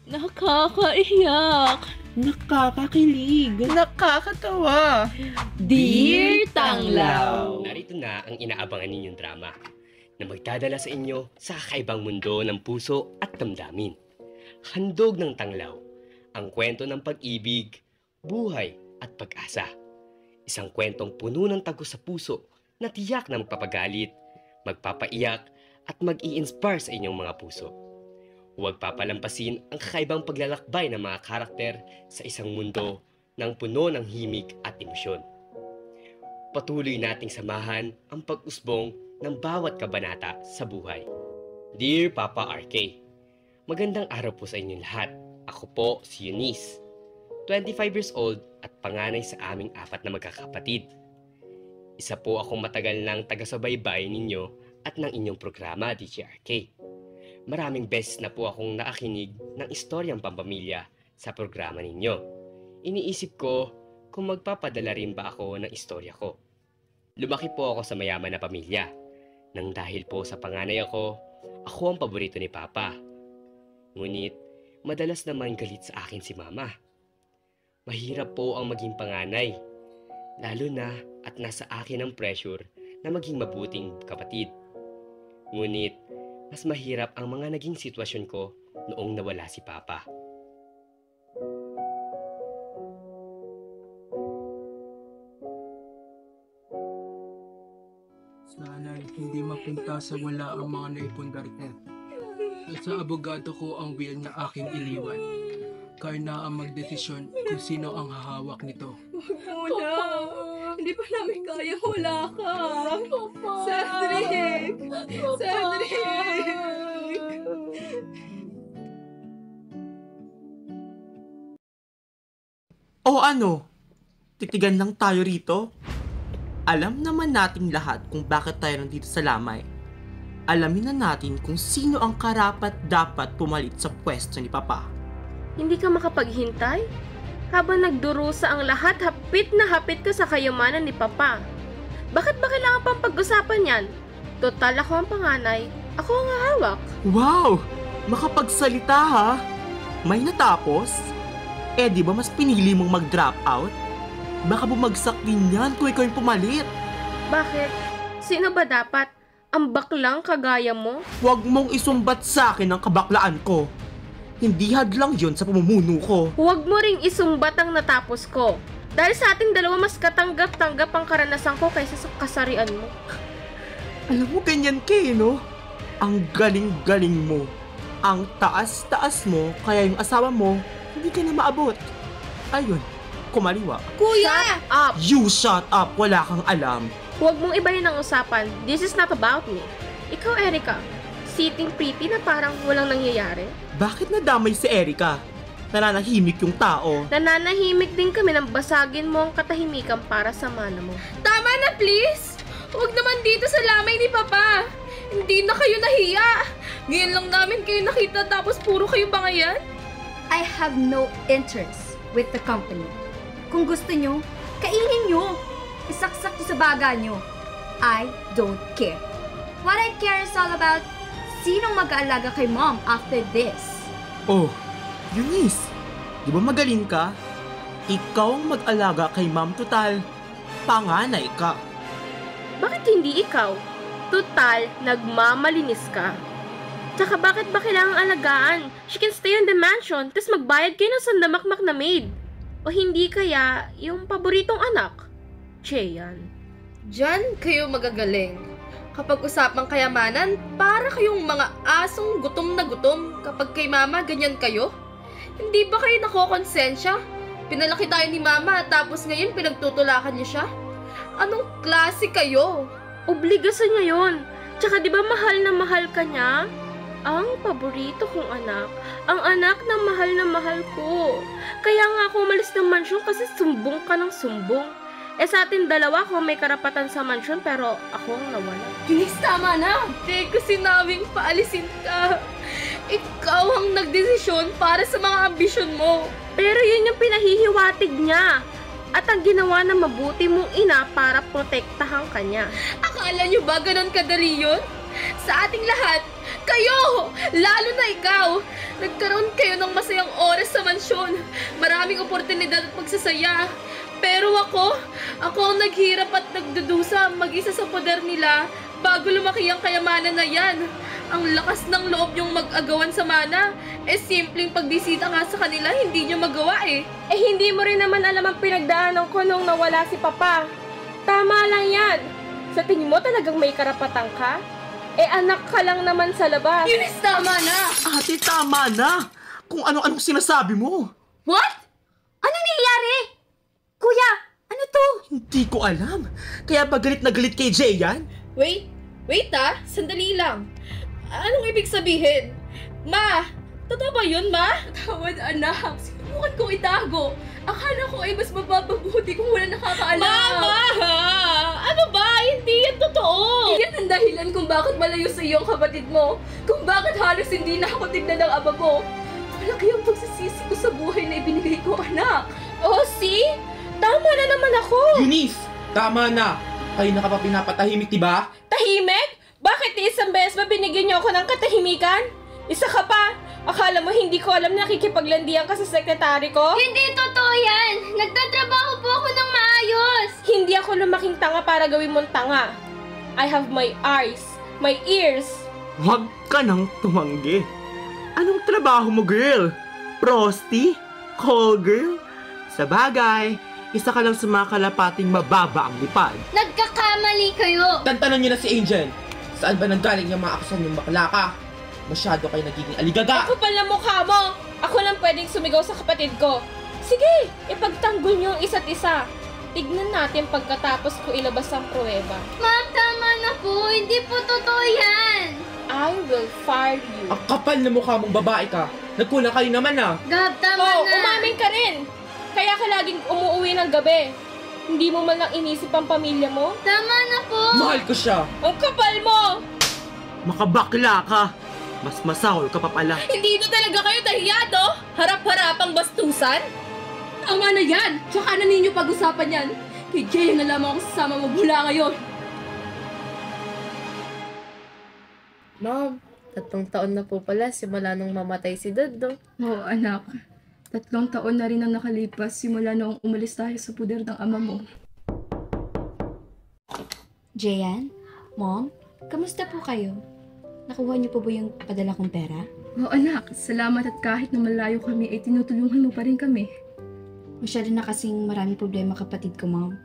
Nakakaiyak. Nakakakilig. Nakakatawa. Dear Tanglaw! Narito na ang inaabangan ninyong drama na magdadala sa inyo sa kakaibang mundo ng puso at damdamin. Handog ng Tanglaw, ang kwento ng pag-ibig, buhay at pag-asa. Isang kwentong puno ng tagos sa puso na tiyak na magpapagalit, magpapaiyak at mag-i-inspire sa inyong mga puso. Huwag papalampasin ang kakaibang paglalakbay ng mga karakter sa isang mundo ng puno ng himig at emosyon. Patuloy nating samahan ang pag-usbong ng bawat kabanata sa buhay. Dear Papa RK, magandang araw po sa inyong lahat. Ako po si Eunice, 25 years old at panganay sa aming 4 na magkakapatid. Isa po akong matagal ng taga-subaybay ninyo at ng inyong programa, DJ RK. Maraming beses na po akong nakakinig ng istoryang pampamilya sa programa ninyo. Iniisip ko kung magpapadala rin ba ako ng istorya ko. Lumaki po ako sa mayaman na pamilya. Nang dahil po sa panganay ako ang paborito ni Papa. Ngunit madalas naman galit sa akin si Mama. Mahirap po ang maging panganay, lalo na at nasa akin ang pressure na maging mabuting kapatid. Ngunit mas mahirap ang mga naging sitwasyon ko noong nawala si Papa. Sana'y hindi mapunta sa wala ang mga naipundar ko. At sa abogado ko ang will na aking iliwan. Kaya na ang magdesisyon kung sino ang hahawak nito. Muna! Hindi pa namin kaya wala ka! Papa! Cedric! Cedric! O ano? Titigan lang tayo rito? Alam naman nating lahat kung bakit tayo nandito sa lamay. Alamin na natin kung sino ang karapat-dapat pumalit sa pwesto ni Papa. Hindi ka makapaghintay? Habang nagdurusa ang lahat, hapit na hapit ka sa kayamanan ni Papa. Bakit ba kailangan pang pag-usapan yan? Total ako ang panganay, ako ang hawak. Wow! Makapagsalita ha? May natapos? Eh di ba mas pinili mong mag-drop out? Baka bumagsak din yan kung ikaw yung pumalit. Bakit? Sino ba dapat? Ang baklang kagaya mo? Huwag mong isumbat sa akin ang kabaklaan ko. Hindi hadlang yon sa pamumuno ko. Huwag mo ring isumbat ang natapos ko. Dahil sa ating dalawa mas katanggap-tanggap ang karanasan ko kaysa sa kasarian mo. Alam mo, ganyan kayo, no? Ang galing-galing mo. Ang taas-taas mo, kaya yung asawa mo, hindi ka na maabot. Ayun, kumaliwa. Kuya! Shut up! You shut up! Wala kang alam. Huwag mong ibahin ang usapan. This is not about me. Ikaw, Erica, sitting pretty na parang walang nangyayari. Bakit nadamay si Erica? Nananahimik yung tao. Nananahimik din kami nang basagin mo ang katahimikan para sa mana mo. Tama na, please! Huwag naman dito sa lamay ni Papa! Hindi na kayo nahiya! Ngayon lang namin kayo nakita tapos puro kayo bangayan? I have no interest with the company. Kung gusto nyo, kainin nyo. Isaksak nyo sa baga nyo. I don't care. What I care is all about sinong mag-aalaga kay Mom after this. Oh, Eunice, di ba magaling ka? Ikaw ang mag-alaga kay Ma'am, total. Panganay ka. Bakit hindi ikaw? Total, nagmamalinis ka. Tsaka bakit ba kailangang alagaan? She can stay in the mansion, tapos magbayad kayo ng sandamakmak na maid. O hindi kaya yung paboritong anak? Cheyan. Diyan kayo magagaling. Kapag usapang kayamanan, para kayong mga asong gutom na gutom kapag kay Mama ganyan kayo. Hindi ba kayo nakokonsensya? Pinalaki tayo ni Mama tapos ngayon pinagtutulakan niyo siya? Anong klase kayo? Obligasyon niya yun. Tsaka di ba mahal na mahal ka niya? Ang paborito kong anak. Ang anak na mahal ko. Kaya nga ako umalis ng mansyon kasi sumbong ka ng sumbong. Eh sa atin dalawa ko may karapatan sa mansyon pero ako ang nawala. Please, tama na! Hindi ko sinabing paalisin ka. Ikaw ang nagdesisyon para sa mga ambisyon mo. Pero yun yung pinahihiwatig niya. At ang ginawa na mabuti mong ina para protektahan ka niya. Akala niyo ba ganun kadali yun? Sa ating lahat, Kayo! Lalo na ikaw! Nagkaroon kayo ng masayang oras sa mansyon. Maraming oportunidad at pagsasaya. Pero ako ang naghirap at nagdudusa mag-isa sa poder nila bago lumaki ang kayamanan na yan. Ang lakas ng loob niyong mag-agawan sa mana. Simpleng pagbisita nga sa kanila, hindi niyo magawa eh. Hindi mo rin naman alam ang pinagdaanan ko nung nawala si Papa. Tama lang yan. Sa tingin mo talagang may karapatan ka? Anak ka lang naman sa labas. Eunice, tama na! Ate, tama na! Kung ano-anong sinasabi mo. What? Ano nangyayari? Kuya, ano to? Hindi ko alam. Kaya ba galit na galit kay Jay yan? Wait sandali lang. Anong ibig sabihin? Ma, totoo ba yun, Ma? Tawad, anak. Sinubukan kong itago. Akala ko ay mas mapapabuti kung wala nakakaalam. Mama! Ano ba? Hindi yan totoo. Iyan ang dahilan kung bakit malayo sa iyo ang kapatid mo. Kung bakit halos hindi na ako tignan ng ama mo. Malaki ang pagsisisi ko sa buhay na ibinigay ko, anak. Oh, see? Tama na naman ako. Eunice, tama na. Kayo na ka pa pinapatahimik, diba? Tahimik? Bakit isang beses ba binigyan niyo ako ng katahimikan? Isa ka pa. Akala mo hindi ko alam na nakikipaglandian ka sa sekretary ko? Hindi totoo yan! Nagtatrabaho po ako ng maayos! Hindi ako lumaking tanga para gawin mong tanga. I have my eyes, my ears. Huwag ka nang tumanggi. Anong trabaho mo, girl? Prosty? Call girl? Sa bagay, isa ka lang sa mga kalapating mababa ang lipad. Nagkakamali kayo! Tantanan niyo na si Angel. Saan ba nanggaling yung mga akusan yung bakla ka? Masyado kayo nagiging aligaga. Ako pala mukha mo. Ako lang pwedeng sumigaw sa kapatid ko. Sige, ipagtanggol niyo ang isa't isa. Tignan natin pagkatapos ko ilabas ang pruweba. Ma'am, tama na po! Hindi po totoo yan! I will fire you. Ang kapal na mukha mong babae ka. Nagkulang kayo naman ah. Gab, tama Oh, na! umamin ka rin. Kaya ka laging umuwi ng gabi. Hindi mo man lang inisip ang pamilya mo? Tama na po! Mahal ko siya. Ang kapal mo! Makabakla ka. Mas masahol ka pa pala. Hindi na talaga kayo tahiyado? Harap-harapang bastusan? Tama na yan! Tsaka na ninyo pag-usapan yan. Kay Jay na lamang ako sasama mo mula ngayon. Ma'am, 3 taon na po pala simula nung mamatay si Dad, no? Oo, anak. 3 taon na rin ang nakalipas simula noong umalis tayo sa puder ng ama mo. Jayan, Mom, kamusta po kayo? Nakuha niyo po ba yung padala kong pera? Oo, anak. Salamat at kahit na malayo kami ay tinutulungan mo pa rin kami. Masyado na kasing marami problema kapatid ko, Mom.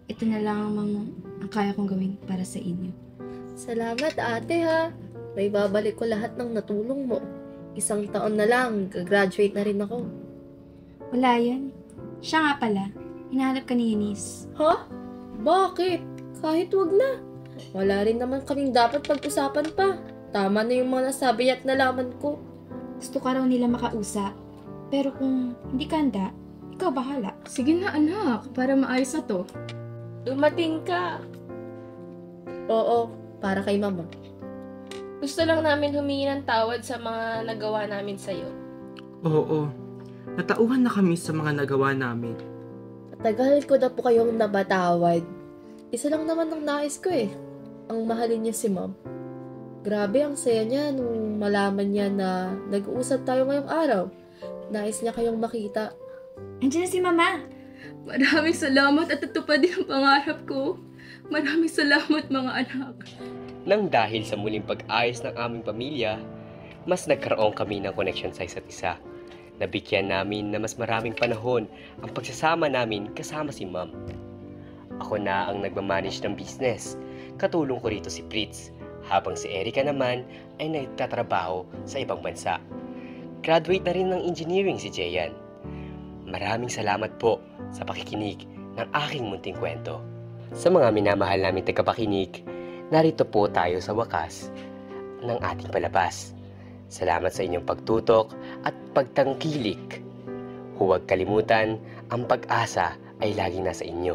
Ito na lang ang kaya kong gawin para sa inyo. Salamat, ate, ha. May babalik ko lahat ng natulong mo. 1 taon na lang, gagraduate na rin ako. Wala yan. Siya nga pala. Hinahanap ka ni Eunice. Ha? Bakit? Kahit wag na. Wala rin naman kaming dapat pag-usapan pa. Tama na yung mga nasabi at nalaman ko. Gusto ka raw nila makausap. Pero kung hindi ka handa, ikaw bahala. Sige na, anak. Para maayos na to. Dumating ka. Oo, para kay mama. Gusto lang namin humingi ng tawad sa mga nagawa namin sa'yo. Oo. Natauhan na kami sa mga nagawa namin. Matagal ko na po kayong napatawad. Isa lang naman ang nais ko eh. Ang mahalin niya si ma'am. Grabe ang saya niya nung malaman niya na nag-uusap tayo ngayong araw. Nais niya kayong makita. Andiyan na si Mama. Maraming salamat at natupad din ang pangarap ko. Maraming salamat, mga anak. Nang dahil sa muling pag-ayos ng aming pamilya, mas nagkaroon kami ng connection sa isa't isa. Nabigyan namin na mas maraming panahon ang pagsasama namin kasama si Ma'am. Ako na ang nagmamanage ng business. Katulong ko rito si Fritz, habang si Erica naman ay nagtatrabaho sa ibang bansa. Graduate na rin ng engineering si Jayan. Maraming salamat po sa pakikinig ng aking munting kwento. Sa mga minamahal namin tagapakinig, narito po tayo sa wakas ng ating palabas. Salamat sa inyong pagtutok at pagtangkilik. Huwag kalimutan, ang pag-asa ay laging nasa inyo.